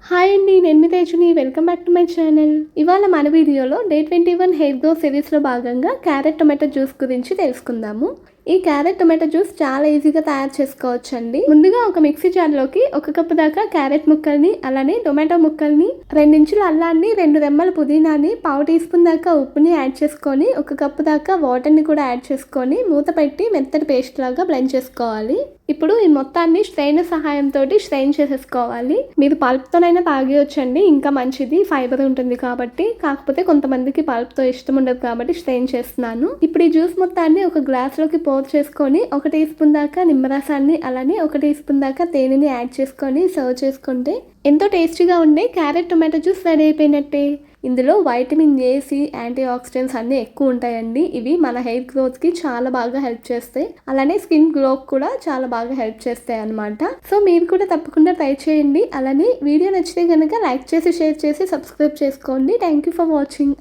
Hi అండి, నేను మీ తేజుని. Welcome back to my channel. ఇవాళ మన వీడియోలో డే 21 హెయిర్ గ్రో సిరీస్లో భాగంగా క్యారెట్ టొమాటో జ్యూస్ గురించి తెలుసుకుందాము. ఈ క్యారెట్ టొమాటో జ్యూస్ చాలా ఈజీగా తయారు చేసుకోవచ్చండి. ముందుగా ఒక మిక్సీ జార్లోకి 1 కప్పు దాకా క్యారెట్ ముక్కల్ని, అలానే టొమాటో ముక్కల్ని, 2 ఇంచుల అల్లాన్ని, 2 రెమ్మల పుదీనాని, 1/2 టీ స్పూన్ దాకా ఉప్పుని యాడ్ చేసుకొని 1 కప్పు దాకా వాటర్ని కూడా యాడ్ చేసుకొని మూత పెట్టి మెత్తటి పేస్ట్ లాగా బ్లెండ్ చేసుకోవాలి. ఇప్పుడు ఈ మొత్తాన్ని స్ట్రెయినర్ సహాయంతో స్ట్రెయిన్ చేసేసుకోవాలి. మీరు పల్ప్తోనైనా తాగేయొచ్చండి, ఇంకా మంచిది, ఫైబర్ ఉంటుంది కాబట్టి. కాకపోతే కొంతమందికి పల్ప్తో ఇష్టం ఉండదు కాబట్టి స్ట్రెయిన్ చేస్తున్నాను. ఇప్పుడు ఈ జ్యూస్ మొత్తాన్ని ఒక గ్లాస్లోకి పోర్ చేసుకొని 1 టీ స్పూన్ దాకా నిమ్మరసాన్ని, అలానే 1 టీ స్పూన్ దాకా తేనెని యాడ్ చేసుకొని సర్వ్ చేసుకుంటే ఎంతో టేస్టీగా ఉండే క్యారెట్ టొమాటో జ్యూస్ రెడీ అయిపోయినట్టే. ఇందులో vitamin A, C, antioxidants అన్నీ ఎక్కువ ఉంటాయండి. ఇవి మన హెయిర్ గ్రోత్కి చాలా బాగా హెల్ప్ చేస్తాయి. అలానే స్కిన్ గ్లోకి కూడా చాలా బాగా హెల్ప్ చేస్తాయి అన్నమాట. సో మీరు కూడా తప్పకుండా ట్రై చేయండి. అలానే వీడియో నచ్చితే కనుక లైక్ చేసి, షేర్ చేసి, సబ్స్క్రైబ్ చేసుకోండి. Thank you for watching.